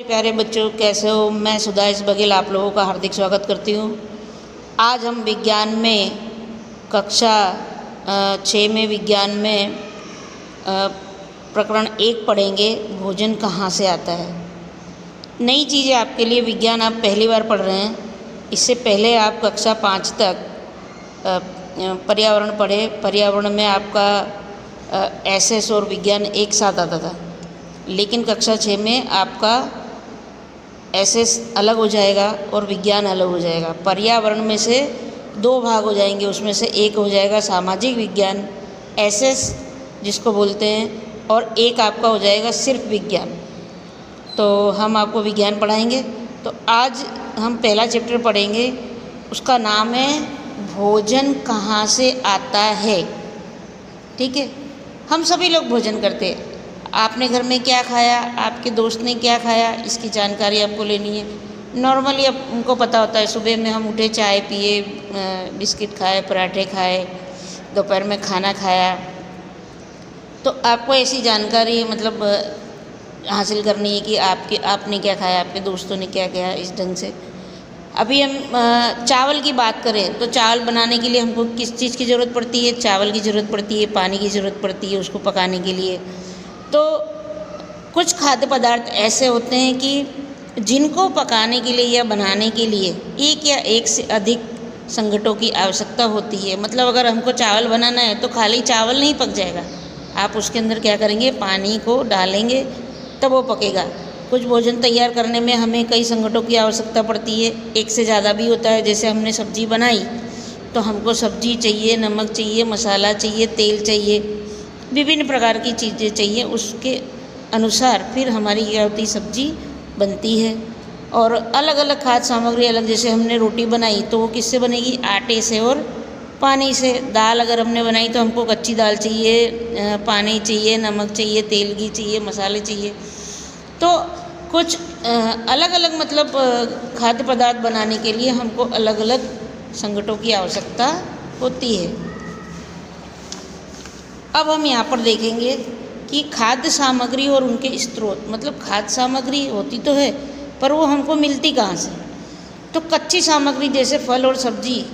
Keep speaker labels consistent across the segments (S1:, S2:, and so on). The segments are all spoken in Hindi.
S1: प्यारे बच्चों, कैसे हो? मैं सुधाइश बघेल आप लोगों का हार्दिक स्वागत करती हूँ। आज हम विज्ञान में कक्षा 6 में विज्ञान में प्रकरण 1 पढ़ेंगे, भोजन कहाँ से आता है। नई चीज़ें आपके लिए, विज्ञान आप पहली बार पढ़ रहे हैं। इससे पहले आप कक्षा 5 तक पर्यावरण पढ़े। पर्यावरण में आपका एसएस और विज्ञान एक साथ आता था, लेकिन कक्षा 6 में आपका एसएस अलग हो जाएगा और विज्ञान अलग हो जाएगा। पर्यावरण में से 2 भाग हो जाएंगे, उसमें से एक हो जाएगा सामाजिक विज्ञान एसएस जिसको बोलते हैं, और एक आपका हो जाएगा सिर्फ विज्ञान। तो हम आपको विज्ञान पढ़ाएंगे। तो आज हम पहला चैप्टर पढ़ेंगे, उसका नाम है भोजन कहाँ से आता है। ठीक है, हम सभी लोग भोजन करते हैं। आपने घर में क्या खाया, आपके दोस्त ने क्या खाया, इसकी जानकारी आपको लेनी है। नॉर्मली अब उनको पता होता है, सुबह में हम उठे, चाय पिए, बिस्किट खाए, पराठे खाए, दोपहर में खाना खाया। तो आपको ऐसी जानकारी मतलब हासिल करनी है कि आपने क्या खाया, आपके दोस्तों ने क्या खाया, इस ढंग से। अभी हम चावल की बात करें तो चावल बनाने के लिए हमको किस चीज़ की ज़रूरत पड़ती है? चावल की ज़रूरत पड़ती है, पानी की ज़रूरत पड़ती है उसको पकाने के लिए। तो कुछ खाद्य पदार्थ ऐसे होते हैं कि जिनको पकाने के लिए या बनाने के लिए एक या एक से अधिक संघटकों की आवश्यकता होती है। मतलब अगर हमको चावल बनाना है तो खाली चावल नहीं पक जाएगा, आप उसके अंदर क्या करेंगे, पानी को डालेंगे तब वो पकेगा। कुछ भोजन तैयार करने में हमें कई संघटकों की आवश्यकता पड़ती है, एक से ज़्यादा भी होता है। जैसे हमने सब्जी बनाई तो हमको सब्जी चाहिए, नमक चाहिए, मसाला चाहिए, तेल चाहिए, विभिन्न प्रकार की चीज़ें चाहिए। उसके अनुसार फिर हमारी क्या होती, सब्जी बनती है। और अलग अलग खाद्य सामग्री अलग, जैसे हमने रोटी बनाई तो वो किससे बनेगी, आटे से और पानी से। दाल अगर हमने बनाई तो हमको कच्ची दाल चाहिए, पानी चाहिए, नमक चाहिए, तेल घी चाहिए, मसाले चाहिए। तो कुछ अलग अलग मतलब खाद्य पदार्थ बनाने के लिए हमको अलग अलग संघटकों की आवश्यकता होती है। अब हम यहाँ पर देखेंगे कि खाद्य सामग्री और उनके स्रोत। मतलब खाद्य सामग्री होती तो है, पर वो हमको मिलती कहाँ से? तो कच्ची सामग्री जैसे फल और सब्जी,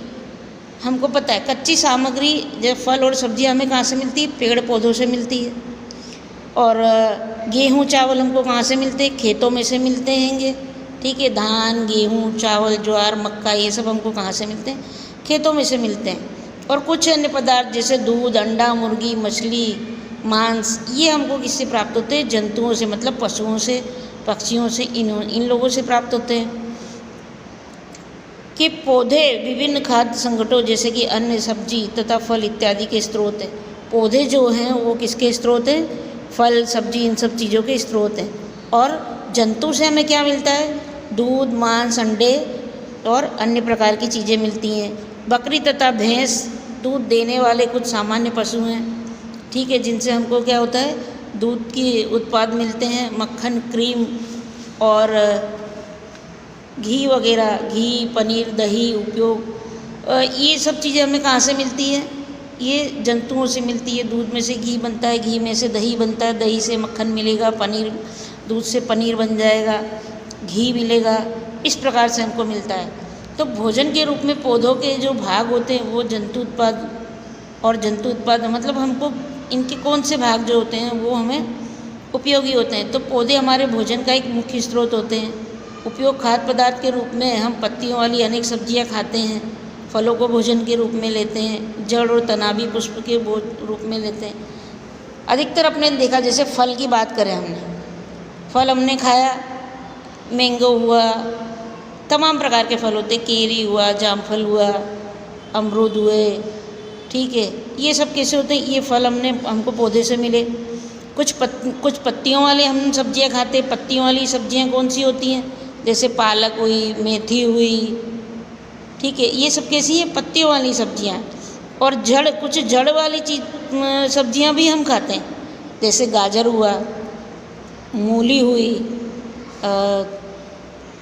S1: हमको पता है कच्ची सामग्री जैसे फल और सब्जी हमें कहाँ से मिलती है? पेड़ पौधों से मिलती है। और गेहूँ चावल हमको कहाँ से मिलते हैं? खेतों में से मिलते हैंगे। ठीक है, धान, गेहूँ, चावल, ज्वार, मक्का, ये सब हमको कहाँ से मिलते हैं? खेतों में से मिलते हैं। और कुछ अन्य पदार्थ जैसे दूध, अंडा, मुर्गी, मछली, मांस, ये हमको किससे प्राप्त होते हैं? जंतुओं से, मतलब पशुओं से, पक्षियों से, इन लोगों से प्राप्त होते हैं। कि पौधे विभिन्न खाद्य संघटकों जैसे कि अन्न, सब्जी तथा फल इत्यादि के स्रोत हैं। पौधे जो हैं वो किसके स्रोत हैं? फल, सब्जी, इन सब चीज़ों के स्रोत हैं। और जंतु से हमें क्या मिलता है? दूध, मांस, अंडे और अन्य प्रकार की चीज़ें मिलती हैं। बकरी तथा भैंस दूध देने वाले कुछ सामान्य पशु हैं। ठीक है, जिनसे हमको क्या होता है? दूध की उत्पाद मिलते हैं, मक्खन, क्रीम और घी वगैरह, घी, पनीर, दही उपयोग। ये सब चीज़ें हमें कहाँ से मिलती है? ये जंतुओं से मिलती है। दूध में से घी बनता है, घी में से दही बनता है, दही से मक्खन मिलेगा, पनीर, दूध से पनीर बन जाएगा, घी मिलेगा। इस प्रकार से हमको मिलता है। तो भोजन के रूप में पौधों के जो भाग होते हैं वो जंतु उत्पाद, और जंतु उत्पाद मतलब हमको इनके कौन से भाग जो होते हैं वो हमें उपयोगी होते हैं। तो पौधे हमारे भोजन का एक मुख्य स्रोत होते हैं। उपयोग खाद्य पदार्थ के रूप में हम पत्तियों वाली अनेक सब्जियां खाते हैं, फलों को भोजन के रूप में लेते हैं, जड़ और तनाबी पुष्प के रूप में लेते हैं। अधिकतर अपने देखा, जैसे फल की बात करें, हमने फल हमने खाया, मैंगो हुआ, तमाम प्रकार के फल होते, केरी हुआ, जामफल हुआ, अमरूद हुए। ठीक है, ये सब कैसे होते हैं? ये फल हमको पौधे से मिले। कुछ पत्तियों वाले हम सब्जियां खाते। पत्तियों वाली सब्जियां कौन सी होती हैं? जैसे पालक हुई, मेथी हुई। ठीक है, ये सब कैसी है? पत्तियों वाली सब्जियां। और कुछ जड़ वाली सब्जियां भी हम खाते हैं, जैसे गाजर हुआ, मूली हुई,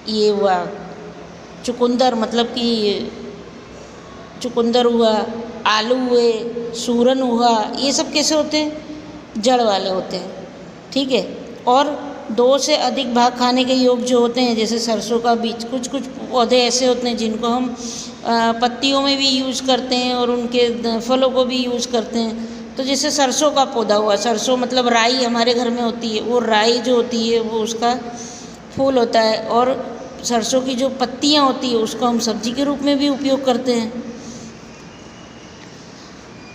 S1: ये हुआ चुकंदर, मतलब कि चुकंदर हुआ, आलू हुए, सूरन हुआ। ये सब कैसे होते हैं? जड़ वाले होते हैं। ठीक है, और 2 से अधिक भाग खाने के योग्य जो होते हैं, जैसे सरसों का बीज, कुछ कुछ पौधे ऐसे होते हैं जिनको हम पत्तियों में भी यूज़ करते हैं और उनके फलों को भी यूज़ करते हैं। तो जैसे सरसों का पौधा हुआ, सरसों मतलब राई हमारे घर में होती है, वो राई जो होती है वो उसका फूल होता है, और सरसों की जो पत्तियाँ होती है उसको हम सब्जी के रूप में भी उपयोग करते हैं।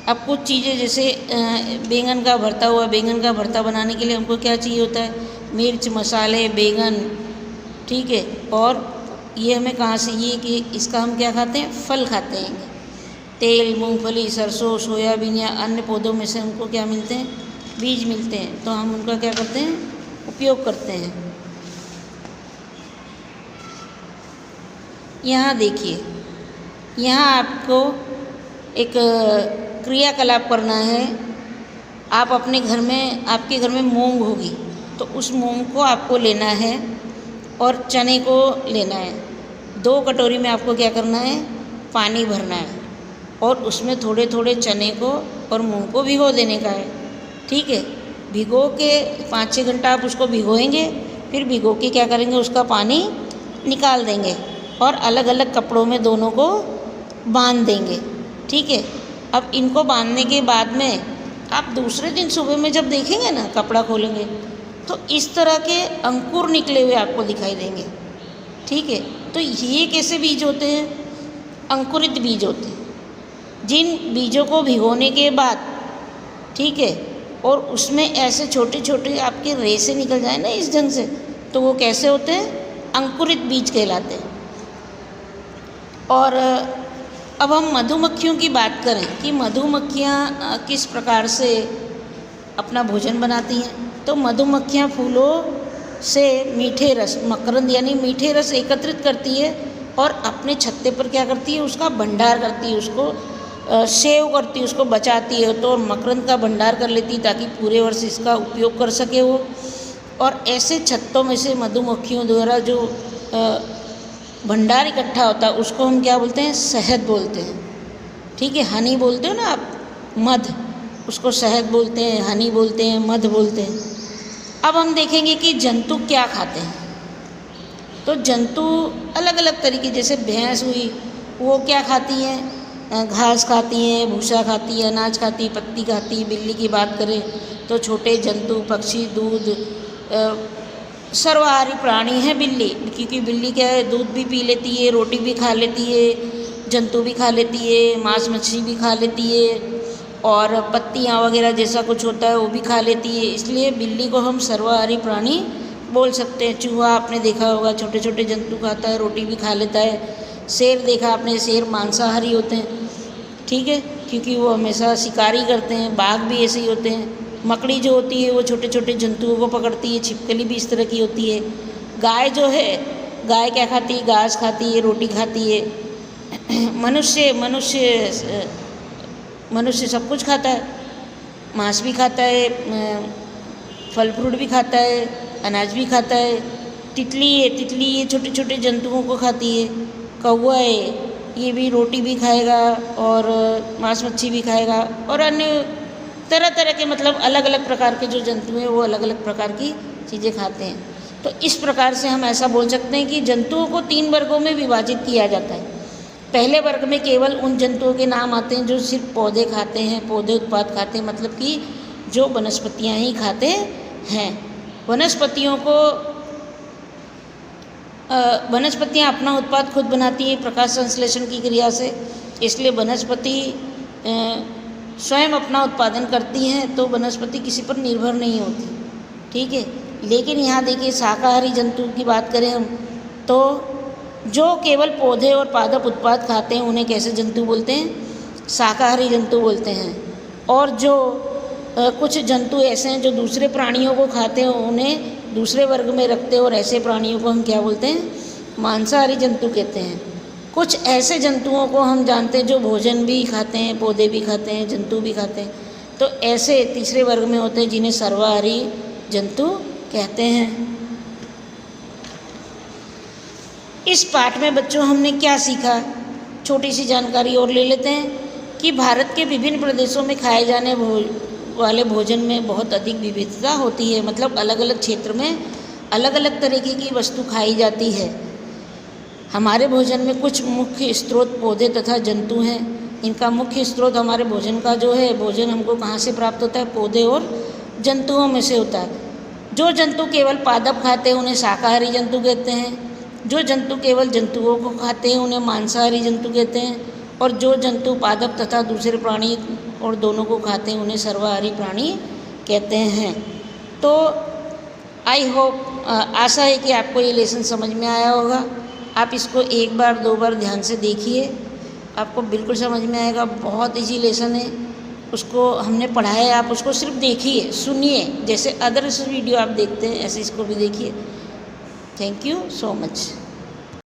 S1: अब कुछ चीज़ें जैसे बैंगन का भरता हुआ, बैंगन का भरता बनाने के लिए हमको क्या चाहिए होता है, मिर्च, मसाले, बैंगन, ठीक है। और ये हमें कहाँ से, ये कि इसका हम क्या खाते हैं, फल खाते हैं। तेल, मूंगफली, सरसों, सोयाबीन या अन्य पौधों में से हमको क्या मिलते हैं, बीज मिलते हैं, तो हम उनका क्या करते हैं, उपयोग करते हैं। यहाँ देखिए, यहाँ आपको एक क्रियाकलाप करना है। आप अपने घर में, आपके घर में मूंग होगी तो उस मूंग को आपको लेना है और चने को लेना है। 2 कटोरी में आपको क्या करना है, पानी भरना है और उसमें थोड़े थोड़े चने को और मूंग को भिगो देने का है, ठीक है। भिगो के 5-6 घंटा आप उसको भिगोएंगे, फिर भिगो के क्या करेंगे, उसका पानी निकाल देंगे और अलग अलग कपड़ों में दोनों को बांध देंगे, ठीक है। अब इनको बांधने के बाद में आप दूसरे दिन सुबह में जब देखेंगे ना, कपड़ा खोलेंगे तो इस तरह के अंकुर निकले हुए आपको दिखाई देंगे, ठीक है। तो ये कैसे बीज होते हैं, अंकुरित बीज होते हैं। जिन बीजों को भिगोने के बाद, ठीक है, और उसमें ऐसे छोटे छोटे आपके रेशे निकल जाए ना इस ढंग से, तो वो कैसे होते हैं, अंकुरित बीज कहलाते हैं। और अब हम मधुमक्खियों की बात करें कि मधुमक्खियाँ किस प्रकार से अपना भोजन बनाती हैं। तो मधुमक्खियाँ फूलों से मीठे रस, मकरंद यानी मीठे रस एकत्रित करती है और अपने छत्ते पर क्या करती है, उसका भंडार करती है, उसको सेव करती है, उसको बचाती है। तो मकरंद का भंडार कर लेती है ताकि पूरे वर्ष इसका उपयोग कर सके वो। और ऐसे छत्तों में से मधुमक्खियों द्वारा जो भंडार इकट्ठा होता है उसको हम क्या बोलते हैं, शहद बोलते हैं, ठीक है। हनी बोलते हो ना आप, मध, उसको शहद बोलते हैं, हनी बोलते हैं, मध बोलते हैं। अब हम देखेंगे कि जंतु क्या खाते हैं। तो जंतु अलग अलग तरीके, जैसे भैंस हुई, वो क्या खाती हैं, घास खाती हैं, भूसा खाती है, अनाज खाती है, पत्ती खाती है। बिल्ली की बात करें तो छोटे जंतु, पक्षी, दूध, सर्वाहारी प्राणी है बिल्ली, क्योंकि बिल्ली क्या है, दूध भी पी लेती है, रोटी भी खा लेती है, जंतु भी खा लेती है, मांस मछली भी खा लेती है, और पत्तियाँ वगैरह जैसा कुछ होता है वो भी खा लेती है। इसलिए बिल्ली को हम सर्वाहारी प्राणी बोल सकते हैं। चूहा आपने देखा होगा, छोटे छोटे जंतु खाता है, रोटी भी खा लेता है। शेर देखा आपने, शेर मांसाहारी होते हैं, ठीक है, क्योंकि वो हमेशा शिकारी करते हैं। बाघ भी ऐसे ही होते हैं। मकड़ी जो होती है वो छोटे छोटे जंतुओं को पकड़ती है। छिपकली भी इस तरह की होती है। गाय जो है, गाय क्या खाती है, घास खाती है, रोटी खाती है। मनुष्य सब कुछ खाता है, मांस भी खाता है, फल फ्रूट भी खाता है, अनाज भी खाता है। तितली है, तितली ये छोटे छोटे जंतुओं को खाती है। कौवा है, ये भी रोटी भी खाएगा और मांस मच्छी भी खाएगा, और अन्य तरह तरह के, मतलब अलग अलग प्रकार के जो जंतु हैं वो अलग अलग प्रकार की चीज़ें खाते हैं। तो इस प्रकार से हम ऐसा बोल सकते हैं कि जंतुओं को 3 वर्गों में विभाजित किया जाता है। पहले वर्ग में केवल उन जंतुओं के नाम आते हैं जो सिर्फ पौधे खाते हैं, पौधे उत्पाद खाते हैं, मतलब कि जो वनस्पतियाँ ही खाते हैं। वनस्पतियाँ अपना उत्पाद खुद बनाती हैं प्रकाश संश्लेषण की क्रिया से, इसलिए वनस्पति स्वयं अपना उत्पादन करती हैं, तो वनस्पति किसी पर निर्भर नहीं होती, ठीक है। लेकिन यहाँ देखिए, शाकाहारी जंतु की बात करें हम, तो जो केवल पौधे और पादप उत्पाद खाते हैं उन्हें कैसे जंतु बोलते हैं, शाकाहारी जंतु बोलते हैं। और जो कुछ जंतु ऐसे हैं जो दूसरे प्राणियों को खाते हैं, उन्हें दूसरे वर्ग में रखते हैं, और ऐसे प्राणियों को हम क्या बोलते हैं, मांसाहारी जंतु कहते हैं। कुछ ऐसे जंतुओं को हम जानते हैं जो भोजन भी खाते हैं, पौधे भी खाते हैं, जंतु भी खाते हैं, तो ऐसे तीसरे वर्ग में होते हैं जिन्हें सर्वाहारी जंतु कहते हैं। इस पाठ में बच्चों हमने क्या सीखा, छोटी सी जानकारी और ले लेते हैं कि भारत के विभिन्न प्रदेशों में खाए जाने वाले भोजन में बहुत अधिक विविधता होती है। मतलब अलग अलग क्षेत्र में अलग अलग तरीके की वस्तु खाई जाती है। हमारे भोजन में कुछ मुख्य स्रोत पौधे तथा जंतु हैं। इनका मुख्य स्रोत हमारे भोजन का जो है, भोजन हमको कहाँ से प्राप्त होता है? पौधे और जंतुओं में से होता है। जो जंतु केवल पादप खाते हैं उन्हें शाकाहारी जंतु कहते हैं। जो जंतु केवल जंतुओं को खाते हैं उन्हें मांसाहारी जंतु कहते हैं। और जो जंतु पादप तथा दूसरे प्राणी और दोनों को खाते हैं उन्हें सर्वाहारी प्राणी कहते हैं। तो आई होप, आशा है कि आपको ये लेसन समझ में आया होगा। आप इसको एक बार 2 बार ध्यान से देखिए, आपको बिल्कुल समझ में आएगा। बहुत इजी लेसन है, उसको हमने पढ़ाया है, आप उसको सिर्फ देखिए, सुनिए। जैसे अदर्स वीडियो आप देखते हैं ऐसे इसको भी देखिए। Thank you so much.